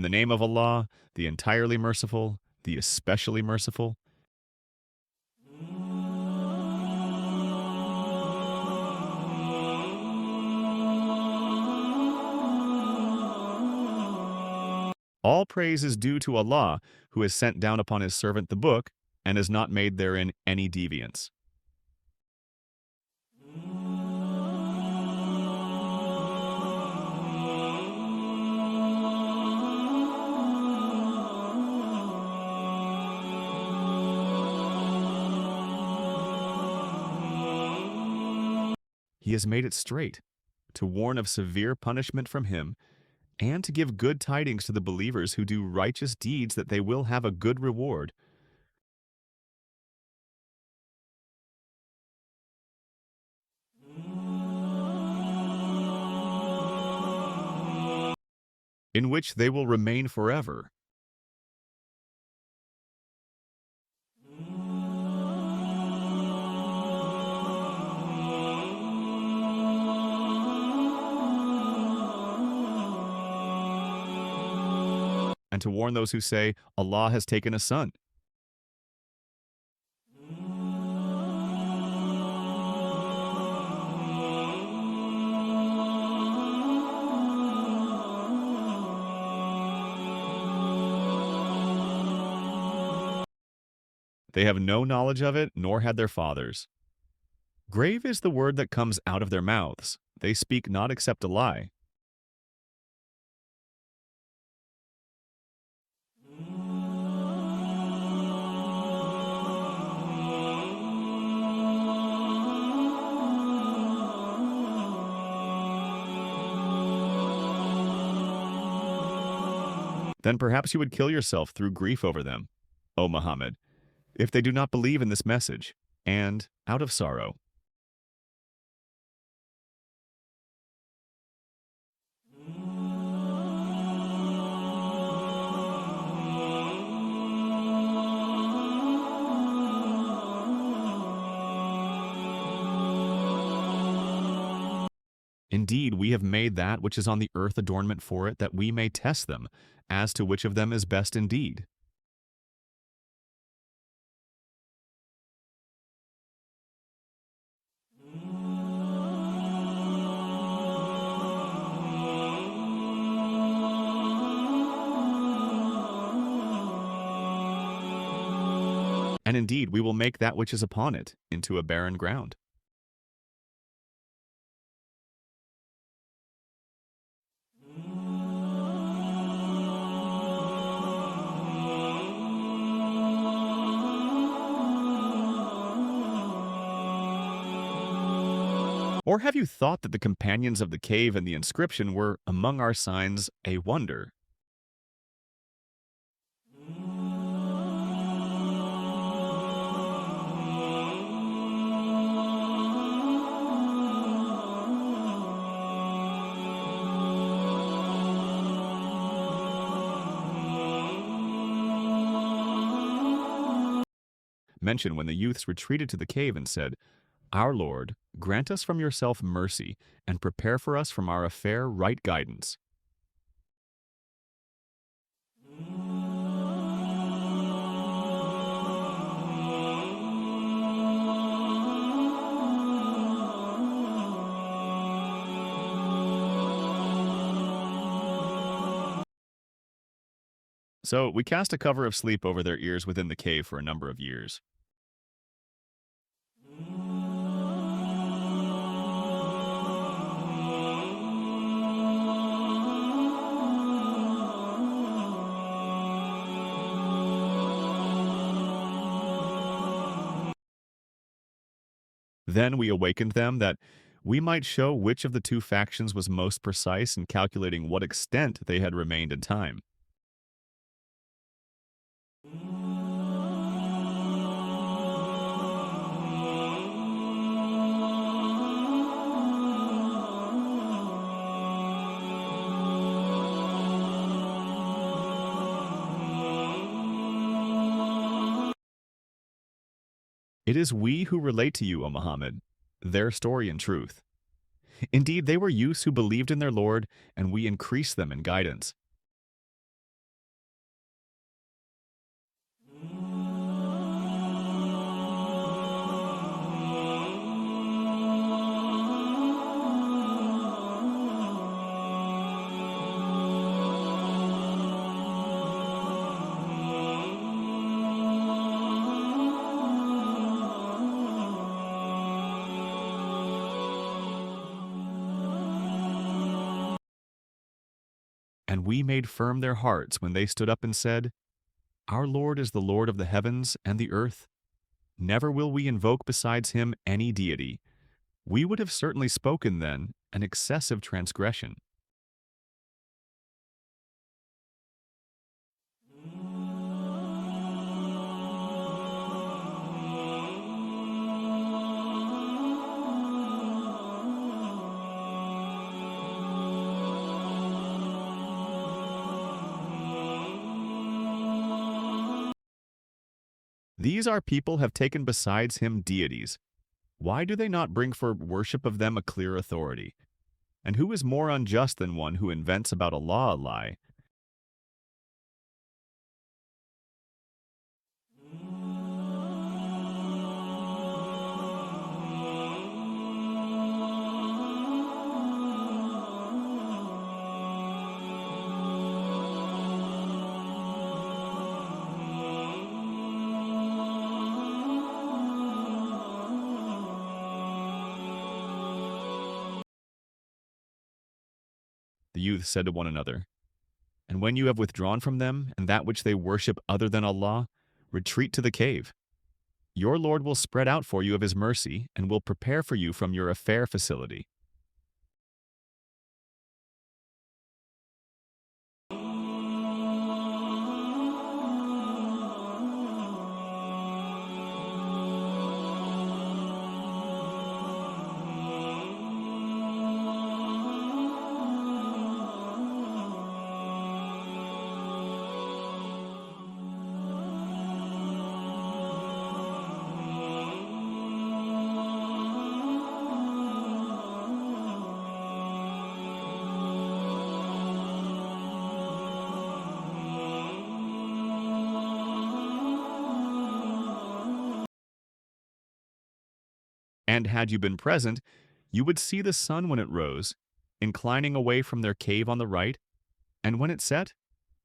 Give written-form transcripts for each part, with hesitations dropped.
the name of Allah, the entirely merciful, the especially merciful. All praise is due to Allah, who has sent down upon his servant the book, and has not made therein any deviance. He has made it straight, to warn of severe punishment from him, and to give good tidings to the believers who do righteous deeds that they will have a good reward. In which they will remain forever. And to warn those who say, Allah has taken a son. They have no knowledge of it, nor had their fathers. Grave is the word that comes out of their mouths. They speak not except a lie. Then perhaps you would kill yourself through grief over them, O Muhammad, if they do not believe in this message, and out of sorrow. Indeed, we have made that which is on the earth adornment for it, that we may test them, as to which of them is best indeed. And indeed, we will make that which is upon it into a barren ground. Or have you thought that the companions of the cave and the inscription were, among our signs, a wonder? Mention when the youths retreated to the cave and said, Our Lord, grant us from yourself mercy, and prepare for us from our affair right guidance. So we cast a cover of sleep over their ears within the cave for a number of years. Then we awakened them that we might show which of the two factions was most precise in calculating what extent they had remained in time. It is we who relate to you, O Muhammad, their story in truth. Indeed, they were youths who believed in their Lord, and we increased them in guidance. and we made firm their hearts when they stood up and said, Our Lord is the Lord of the heavens and the earth. Never will we invoke besides him any deity. We would have certainly spoken then an excessive transgression. These our people have taken besides him deities. Why do they not bring for worship of them a clear authority? And who is more unjust than one who invents about Allah a lie? The youth said to one another, And when you have withdrawn from them and that which they worship other than Allah, retreat to the cave. Your Lord will spread out for you of his mercy and will prepare for you from your affair facility. And had you been present, you would see the sun when it rose, inclining away from their cave on the right, and when it set,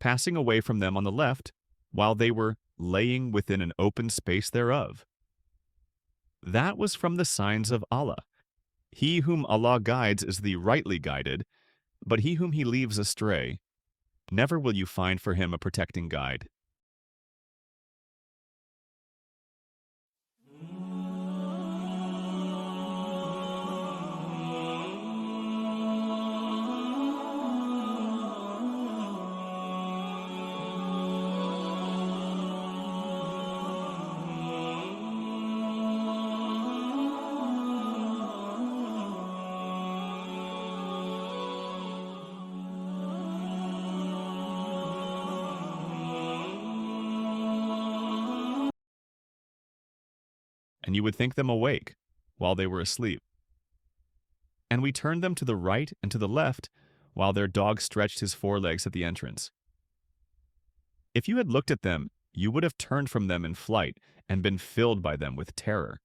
passing away from them on the left, while they were laying within an open space thereof. That was from the signs of Allah. He whom Allah guides is the rightly guided, but he whom he leaves astray, never will you find for him a protecting guide. And you would think them awake while they were asleep. And we turned them to the right and to the left, while their dog stretched his forelegs at the entrance. If you had looked at them, you would have turned from them in flight and been filled by them with terror.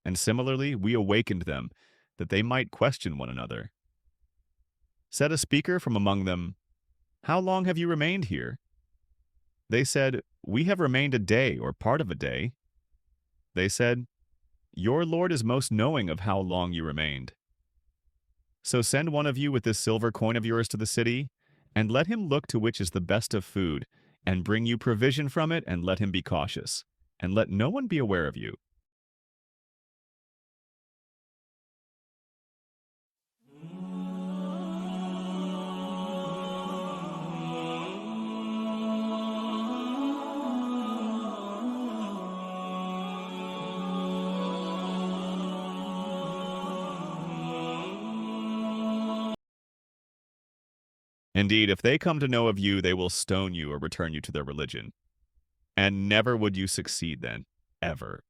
And similarly, we awakened them, that they might question one another. Said a speaker from among them, How long have you remained here? They said, We have remained a day or part of a day. They said, Your Lord is most knowing of how long you remained. So send one of you with this silver coin of yours to the city, and let him look to which is the best of food, and bring you provision from it, and let him be cautious, and let no one be aware of you. Indeed, if they come to know of you, they will stone you or return you to their religion. And never would you succeed then, ever.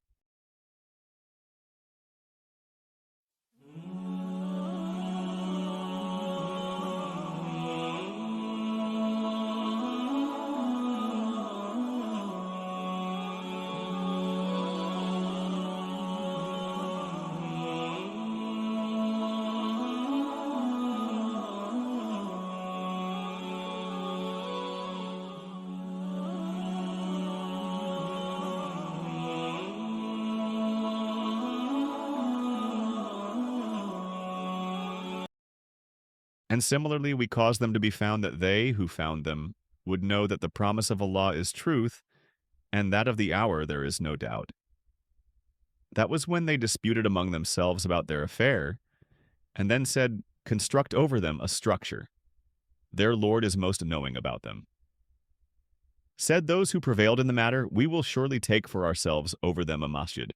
And similarly, we cause them to be found that they who found them would know that the promise of Allah is truth, and that of the hour there is no doubt. That was when they disputed among themselves about their affair, and then said, "Construct over them a structure. Their Lord is most knowing about them." Said those who prevailed in the matter, "We will surely take for ourselves over them a masjid."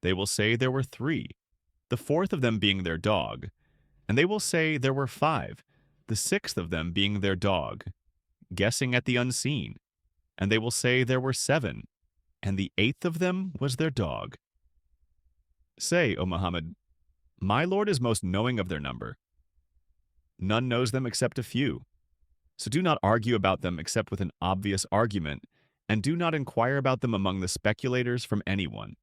They will say there were three, the fourth of them being their dog, and they will say there were five, the sixth of them being their dog, guessing at the unseen, and they will say there were seven, and the eighth of them was their dog. Say, O Muhammad, my Lord is most knowing of their number. None knows them except a few. So do not argue about them except with an obvious argument, and do not inquire about them among the speculators from anyone.